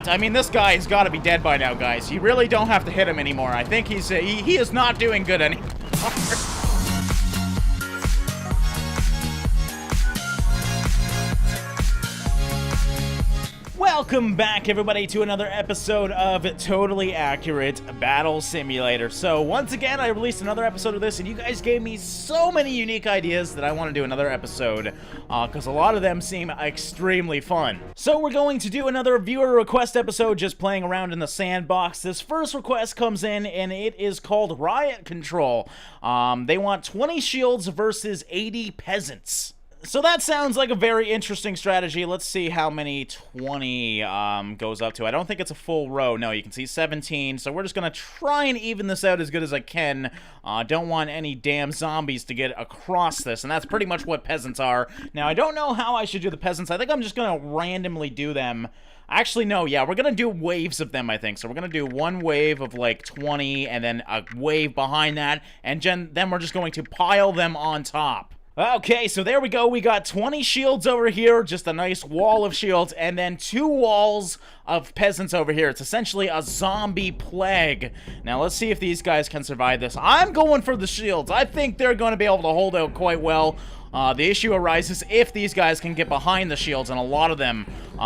I mean, this guy's got to be dead by now, guys. You really don't have to hit him anymore. I think he is not doing good anymore. Welcome back, everybody, to another episode of Totally Accurate Battle Simulator. So, once again, I released another episode of this, and you guys gave me so many unique ideas that I want to do another episode, because a lot of them seem extremely fun. So, we're going to do another viewer request episode, just playing around in the sandbox. This first request comes in, and it is called Riot Control. They want 20 shields versus 80 peasants. So that sounds like a very interesting strategy. Let's see how many 20 goes up to. I don't think it's a full row. No, you can see 17. So we're just going to try and even this out as good as I can. Don't want any damn zombies to get across this. And that's pretty much what peasants are. Now, I don't know how I should do the peasants. I think I'm just going to randomly do them. Actually, no, yeah, we're going to do waves of them, I think. So we're going to do one wave of like 20 and then a wave behind that. And then we're just going to pile them on top. Okay, so there we go. We got 20 shields over here, just a nice wall of shields, and then 2 walls of peasants over here. It's essentially a zombie plague. Now, let's see if these guys can survive this. I'm going for the shields. I think they're going to be able to hold out quite well. The issue arises if these guys can get behind the shields, and a lot of them.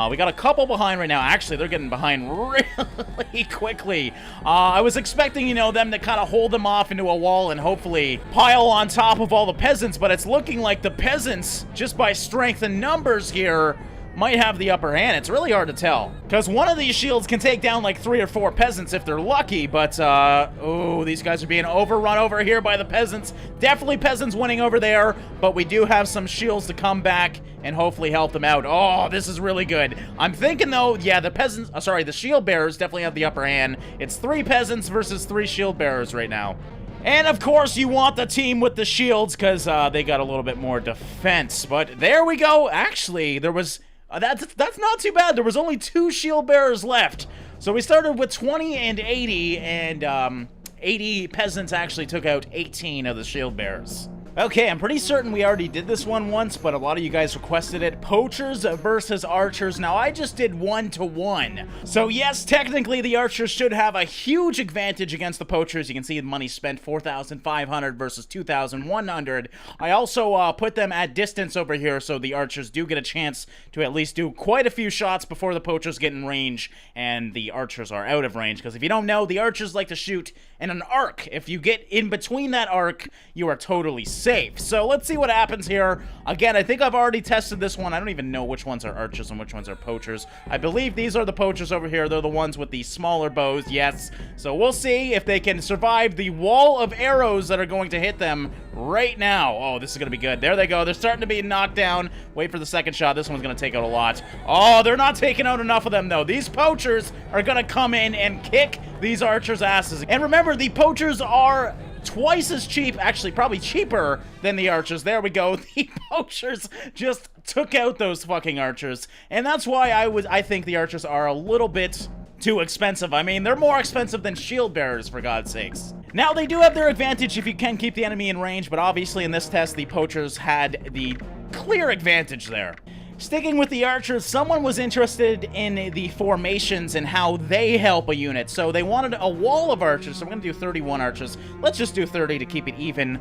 We got a couple behind right now. Actually, they're getting behind really quickly. I was expecting, you know, them to kind of hold them off into a wall and hopefully pile on top of all the peasants, but it's looking like the peasants, just by strength and numbers here, might have the upper hand. It's really hard to tell, because one of these shields can take down like 3 or 4 peasants if they're lucky, but, oh, these guys are being overrun over here by the peasants. Definitely peasants winning over there, but we do have some shields to come back and hopefully help them out. Oh, this is really good. I'm thinking, though, yeah, the shield bearers definitely have the upper hand. It's 3 peasants versus 3 shield bearers right now. And, of course, you want the team with the shields, because they got a little bit more defense. But there we go. Actually, there was... That's not too bad. There was only 2 shield bearers left. So we started with 20 and 80, and 80 peasants actually took out 18 of the shield bearers. Okay, I'm pretty certain we already did this one once, but a lot of you guys requested it. Poachers versus archers. Now, I just did 1-to-1. So, yes, technically, the archers should have a huge advantage against the poachers. You can see the money spent, 4,500 versus 2,100. I also put them at distance over here, so the archers do get a chance to at least do quite a few shots before the poachers get in range, and the archers are out of range. Because if you don't know, the archers like to shoot in an arc. If you get in between that arc, you are totally safe. So let's see what happens here. Again, I think I've already tested this one. I don't even know which ones are archers and which ones are poachers. I believe these are the poachers over here. They're the ones with the smaller bows, yes. So we'll see if they can survive the wall of arrows that are going to hit them right now. Oh, this is going to be good. There they go. They're starting to be knocked down. Wait for the second shot. This one's going to take out a lot. Oh, they're not taking out enough of them, though. These poachers are going to come in and kick these archers' asses. And remember, the poachers are twice as cheap, actually probably cheaper than the archers. There we go. The poachers just took out those fucking archers. And that's why I think the archers are a little bit too expensive. I mean, they're more expensive than shield bearers, for God's sakes. Now, they do have their advantage if you can keep the enemy in range, but obviously in this test, the poachers had the clear advantage there. Sticking with the archers, someone was interested in the formations and how they help a unit. So they wanted a wall of archers, so I'm going to do 31 archers. Let's just do 30 to keep it even,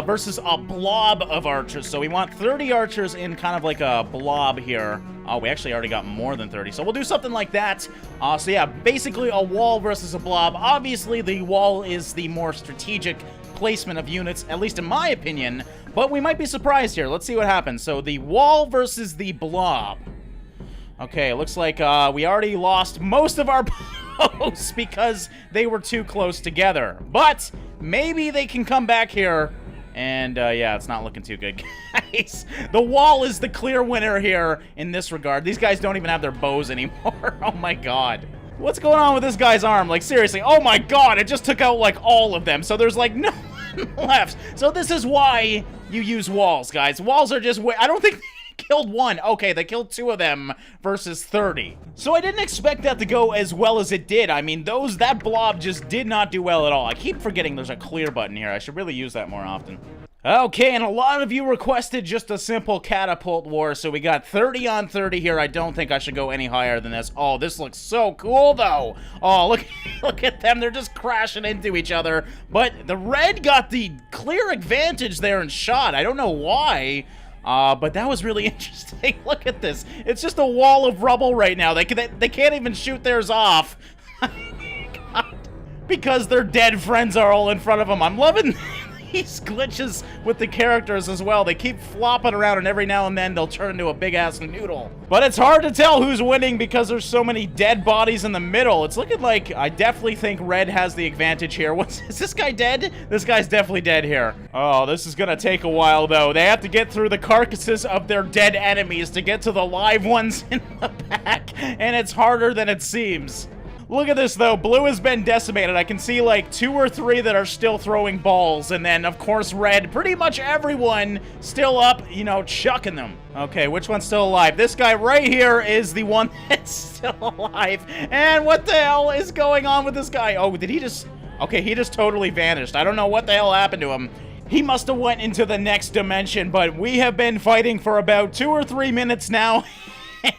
versus a blob of archers. So we want 30 archers in kind of like a blob here. Oh, we actually already got more than 30, so we'll do something like that. So yeah, basically a wall versus a blob. Obviously, the wall is the more strategic placement of units, at least in my opinion, but we might be surprised here. Let's see what happens. So the wall versus the blob. Okay, it looks like we already lost most of our posts because they were too close together, but maybe they can come back here. And, yeah, it's not looking too good, guys. The wall is the clear winner here in this regard. These guys don't even have their bows anymore. Oh, my God. What's going on with this guy's arm? Like, seriously. Oh, my God. It just took out, like, all of them. So there's, like, no one left. So this is why you use walls, guys. Walls are just... I don't think... killed 1. Okay, they killed 2 of them versus 30. So I didn't expect that to go as well as it did. I mean, that blob just did not do well at all. I keep forgetting there's a clear button here. I should really use that more often. Okay, and a lot of you requested just a simple catapult war, so we got 30 on 30 here. I don't think I should go any higher than this. Oh, this looks so cool, though. Oh, look at them. They're just crashing into each other. But the red got the clear advantage there in shot. I don't know why, but that was really interesting. Look at this. It's just a wall of rubble right now. They can't even shoot theirs off. God. Because their dead friends are all in front of them. I'm loving these glitches with the characters as well. They keep flopping around, and every now and then they'll turn into a big-ass noodle. But it's hard to tell who's winning because there's so many dead bodies in the middle. It's looking like I definitely think red has the advantage here. Is this guy dead? This guy's definitely dead here. Oh, this is gonna take a while, though. They have to get through the carcasses of their dead enemies to get to the live ones in the back, and it's harder than it seems. Look at this, though. Blue has been decimated. I can see, like, 2 or 3 that are still throwing balls. And then, of course, red. Pretty much everyone still up, you know, chucking them. Okay, which one's still alive? This guy right here is the one that's still alive. And what the hell is going on with this guy? Oh, did he just... Okay, he just totally vanished. I don't know what the hell happened to him. He must have went into the next dimension. But we have been fighting for about 2 or 3 minutes now.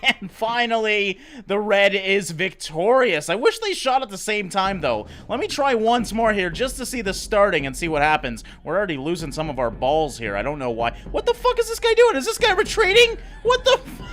And finally, the red is victorious. I wish they shot at the same time, though. Let me try once more here just to see the starting and see what happens. We're already losing some of our balls here. I don't know why. What the fuck is this guy doing? Is this guy retreating? What the fuck?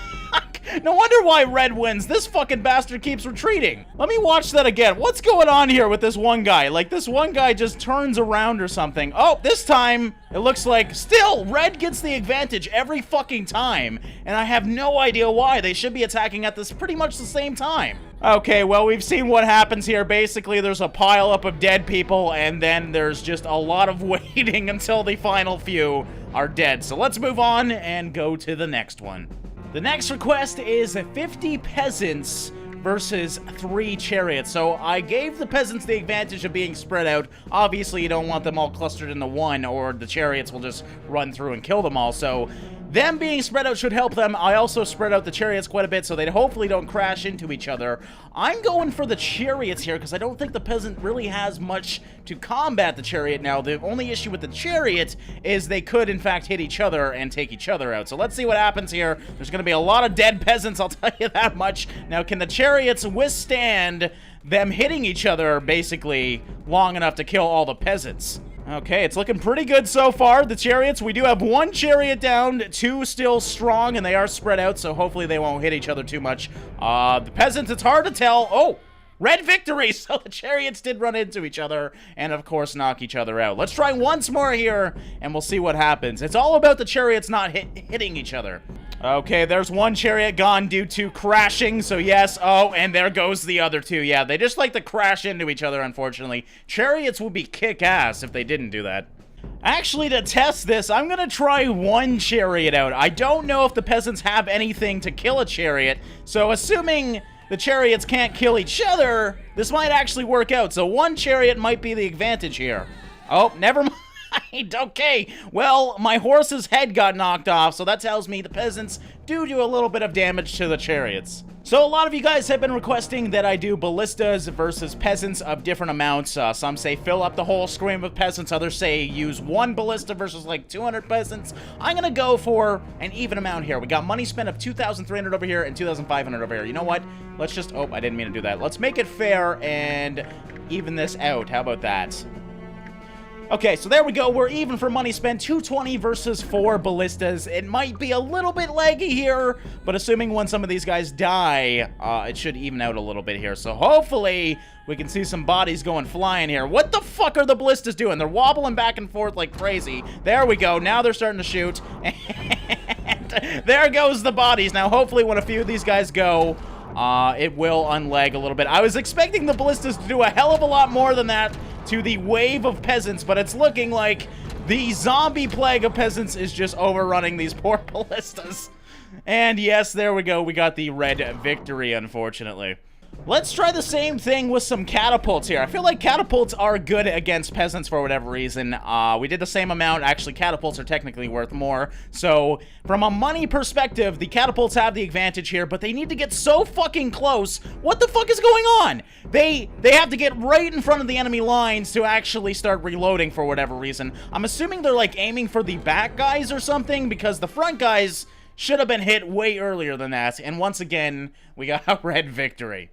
No wonder why red wins. This fucking bastard keeps retreating. Let me watch that again. What's going on here with this one guy? Like, this one guy just turns around or something. Oh, this time, it looks like still red gets the advantage every fucking time. And I have no idea why. They should be attacking at this pretty much the same time. Okay, well, we've seen what happens here. Basically, there's a pile up of dead people, and then there's just a lot of waiting until the final few are dead. So let's move on and go to the next one. The next request is 50 peasants versus 3 chariots. So I gave the peasants the advantage of being spread out. Obviously, you don't want them all clustered into one, or the chariots will just run through and kill them all. So them being spread out should help them. I also spread out the chariots quite a bit so they hopefully don't crash into each other. I'm going for the chariots here because I don't think the peasant really has much to combat the chariot now. The only issue with the chariot is they could, in fact, hit each other and take each other out. So let's see what happens here. There's going to be a lot of dead peasants, I'll tell you that much. Now, can the chariots withstand them hitting each other, basically, long enough to kill all the peasants? Okay, it's looking pretty good so far. The chariots, we do have 1 chariot down, 2 still strong, and they are spread out, so hopefully they won't hit each other too much. The peasants, it's hard to tell. Oh, red victory! So the chariots did run into each other, and of course knock each other out. Let's try once more here, and we'll see what happens. It's all about the chariots not hitting each other. Okay, there's 1 chariot gone due to crashing, so yes. Oh, and there goes the other 2. Yeah, they just like to crash into each other, unfortunately. Chariots would be kick-ass if they didn't do that. Actually, to test this, I'm gonna try 1 chariot out. I don't know if the peasants have anything to kill a chariot, so assuming the chariots can't kill each other, this might actually work out. So 1 chariot might be the advantage here. Oh, never mind. Okay, well, my horse's head got knocked off, so that tells me the peasants do a little bit of damage to the chariots. So a lot of you guys have been requesting that I do ballistas versus peasants of different amounts. Some say fill up the whole screen with peasants. Others say use 1 ballista versus like 200 peasants. I'm gonna go for an even amount here. We got money spent of 2,300 over here and 2,500 over here. You know what? Let's just... Oh, I didn't mean to do that. Let's make it fair and even this out. How about that? Okay, so there we go. We're even for money spent. 220 versus 4 ballistas. It might be a little bit laggy here, but assuming when some of these guys die, it should even out a little bit here. So hopefully we can see some bodies going flying here. What the fuck are the ballistas doing? They're wobbling back and forth like crazy. There we go. Now they're starting to shoot. And there goes the bodies. Now hopefully when a few of these guys go, it will unlag a little bit. I was expecting the ballistas to do a hell of a lot more than that to the wave of peasants, but it's looking like the zombie plague of peasants is just overrunning these poor ballistas. And yes, there we go. We got the red victory, unfortunately. Let's try the same thing with some catapults here. I feel like catapults are good against peasants for whatever reason. We did the same amount. Actually, catapults are technically worth more. So, from a money perspective, the catapults have the advantage here, but they need to get so fucking close. What the fuck is going on? They have to get right in front of the enemy lines to actually start reloading for whatever reason. I'm assuming they're, like, aiming for the back guys or something, because the front guys should have been hit way earlier than that. And once again, we got a red victory.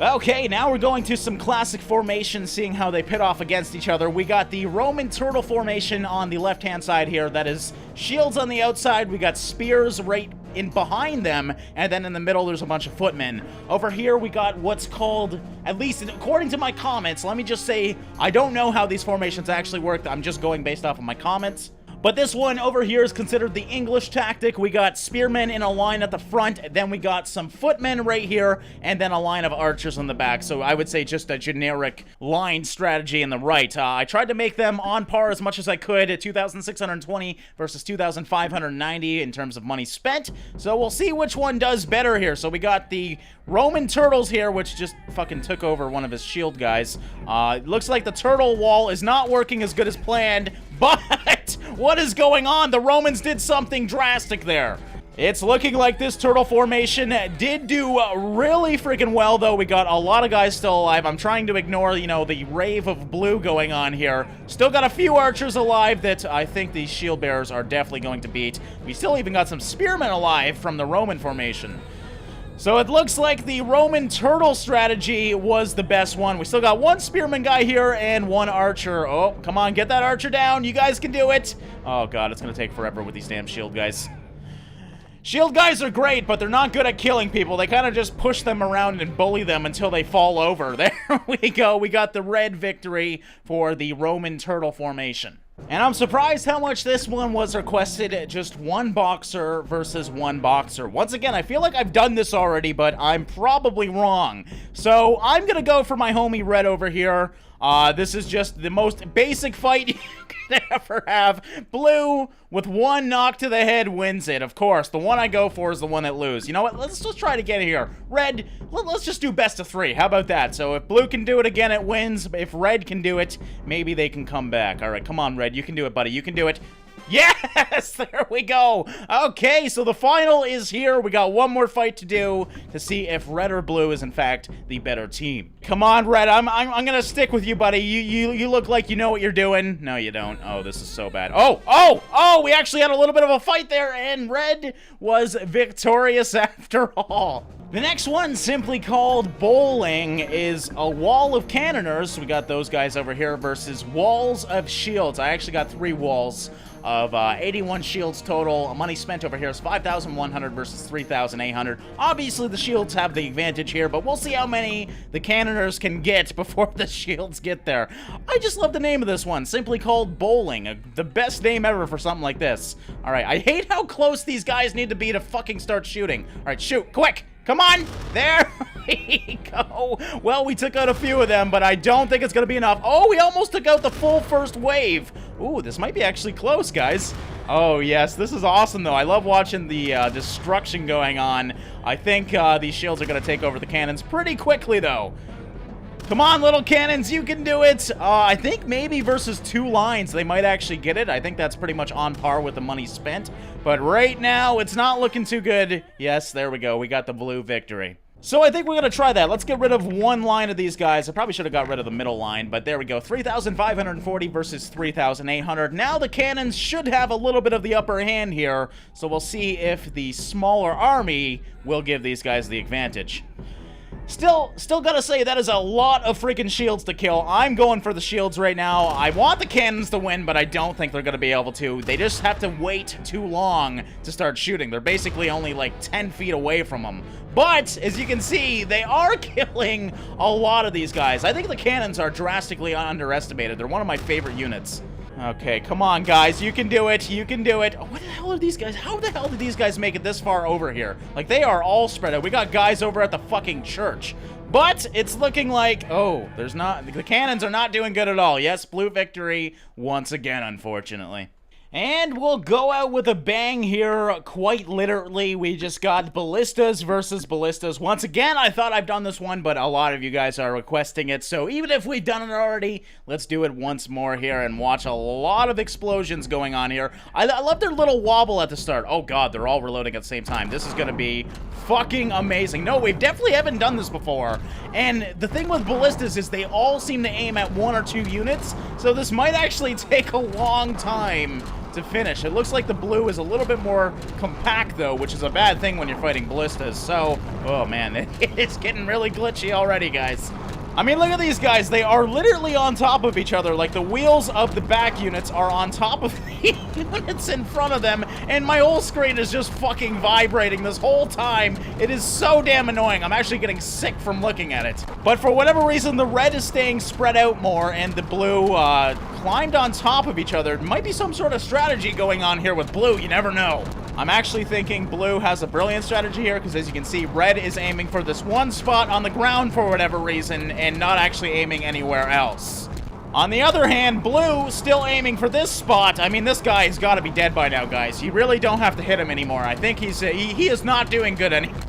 Okay, now we're going to some classic formations, seeing how they pit off against each other. We got the Roman turtle formation on the left-hand side here. That is shields on the outside. We got spears right in behind them, and then in the middle there's a bunch of footmen. Over here we got what's called, at least according to my comments, let me just say, I don't know how these formations actually work. I'm just going based off of my comments. But this one over here is considered the English tactic. We got spearmen in a line at the front, then we got some footmen right here, and then a line of archers on the back. So I would say just a generic line strategy in the right. I tried to make them on par as much as I could at 2,620 versus 2,590 in terms of money spent. So we'll see which one does better here. So we got the Roman turtles here, which just fucking took over one of his shield guys. It looks like the turtle wall is not working as good as planned, but what is going on? The Romans did something drastic there. It's looking like this turtle formation did do really freaking well, though. We got a lot of guys still alive. I'm trying to ignore, you know, the rave of blue going on here. Still got a few archers alive that I think these shield bearers are definitely going to beat. We still even got some spearmen alive from the Roman formation. So it looks like the Roman turtle strategy was the best one. We still got one spearman guy here and one archer. Oh, come on, get that archer down. You guys can do it. Oh, God, it's going to take forever with these damn shield guys. Shield guys are great, but they're not good at killing people. They kind of just push them around and bully them until they fall over. There we go. We got the red victory for the Roman turtle formation. And I'm surprised how much this one was requested, just one boxer versus one boxer. Once again, I feel like I've done this already, but I'm probably wrong. So I'm gonna go for my homie Red over here. This is just the most basic fight you could ever have. Blue, with one knock to the head, wins it. Of course, the one I go for is the one that loses. You know what? Let's just try to get it here. Red, let's just do best of 3. How about that? So if Blue can do it again, it wins. If Red can do it, maybe they can come back. All right, come on, Red. You can do it, buddy. You can do it. Yes! There we go! Okay, so the final is here. We got one more fight to do to see if Red or Blue is, in fact, the better team. Come on, Red. I'm gonna stick with you, buddy. You look like you know what you're doing. No, you don't. Oh, this is so bad. Oh! We actually had a little bit of a fight there, and Red was victorious after all. The next one, simply called Bowling, is a wall of cannoners. We got those guys over here versus walls of shields. I actually got 3 walls of 81 shields total. Money spent over here is 5,100 versus 3,800. Obviously, the shields have the advantage here, but we'll see how many the cannoners can get before the shields get there. I just love the name of this one, simply called Bowling. The best name ever for something like this. All right, I hate how close these guys need to be to fucking start shooting. All right, shoot, quick. Come on! There we go! Well, we took out a few of them, but I don't think it's gonna be enough. Oh, we almost took out the full first wave! Ooh, this might be actually close, guys. Oh, yes, this is awesome, though. I love watching the destruction going on. I think these shields are gonna take over the cannons pretty quickly, though. Come on, little cannons, you can do it! I think maybe versus 2 lines, they might actually get it. I think that's pretty much on par with the money spent. But right now, it's not looking too good. Yes, there we go. We got the blue victory. So I think we're going to try that. Let's get rid of one line of these guys. I probably should have got rid of the middle line, but there we go. 3,540 versus 3,800. Now the cannons should have a little bit of the upper hand here, so we'll see if the smaller army will give these guys the advantage. Still gotta say, that is a lot of freaking shields to kill. I'm going for the shields right now. I want the cannons to win, but I don't think they're gonna be able to. They just have to wait too long to start shooting. They're basically only like 10 feet away from them. But, as you can see, they are killing a lot of these guys. I think the cannons are drastically underestimated. They're one of my favorite units. Okay, come on, guys. You can do it. You can do it. Oh, what the hell are these guys? How the hell did these guys make it this far over here? Like, they are all spread out. We got guys over at the fucking church. But it's looking like, oh, there's not, the cannons are not doing good at all. Yes, blue victory once again, unfortunately. And we'll go out with a bang here, quite literally. We just got Ballistas versus Ballistas. Once again, I thought I've done this one, but a lot of you guys are requesting it. So even if we've done it already, let's do it once more here and watch a lot of explosions going on here. I love their little wobble at the start. Oh god, they're all reloading at the same time. This is gonna be fucking amazing. No, we definitely haven't done this before. And the thing with Ballistas is they all seem to aim at 1 or 2 units, so this might actually take a long time to finish. It looks like the blue is a little bit more compact though, which is a bad thing when you're fighting Ballistas. So, oh man, it's getting really glitchy already, guys. I mean, look at these guys. They are literally on top of each other. Like, the wheels of the back units are on top of the units in front of them, and my whole screen is just fucking vibrating this whole time. It is so damn annoying. I'm actually getting sick from looking at it. But for whatever reason, the red is staying spread out more, and the blue climbed on top of each other. Might be some sort of strategy going on here with blue. You never know. I'm actually thinking blue has a brilliant strategy here, because as you can see, red is aiming for this one spot on the ground for whatever reason, and not actually aiming anywhere else. On the other hand, blue still aiming for this spot. I mean, this guy has got to be dead by now, guys. You really don't have to hit him anymore. I think he is not doing good anymore.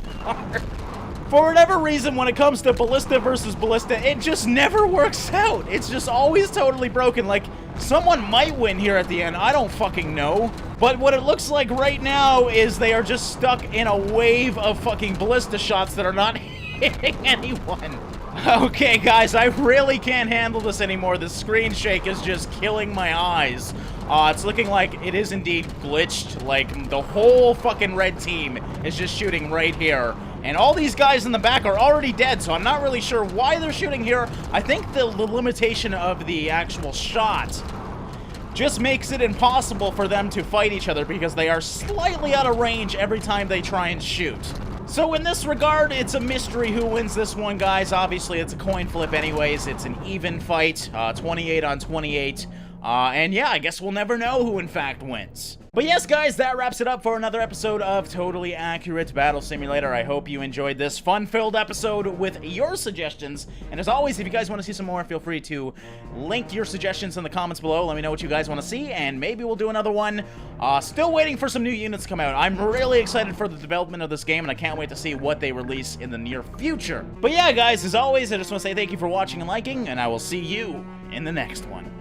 For whatever reason, when it comes to Ballista versus Ballista, it just never works out. It's just always totally broken. Like, someone might win here at the end. I don't fucking know. But what it looks like right now is they are just stuck in a wave of fucking Ballista shots that are not hitting anyone. Okay, guys, I really can't handle this anymore. The screen shake is just killing my eyes. It's looking like it is indeed glitched. Like, the whole fucking red team is just shooting right here. And all these guys in the back are already dead, so I'm not really sure why they're shooting here. I think the limitation of the actual shot just makes it impossible for them to fight each other because they are slightly out of range every time they try and shoot. So in this regard, it's a mystery who wins this one, guys. Obviously, it's a coin flip anyways. It's an even fight, 28 on 28. And yeah, I guess we'll never know who in fact wins. But yes, guys, that wraps it up for another episode of Totally Accurate Battle Simulator. I hope you enjoyed this fun-filled episode with your suggestions. And as always, if you guys want to see some more, feel free to link your suggestions in the comments below. Let me know what you guys want to see, and maybe we'll do another one. Still waiting for some new units to come out. I'm really excited for the development of this game, and I can't wait to see what they release in the near future. But yeah, guys, as always, I just want to say thank you for watching and liking, and I will see you in the next one.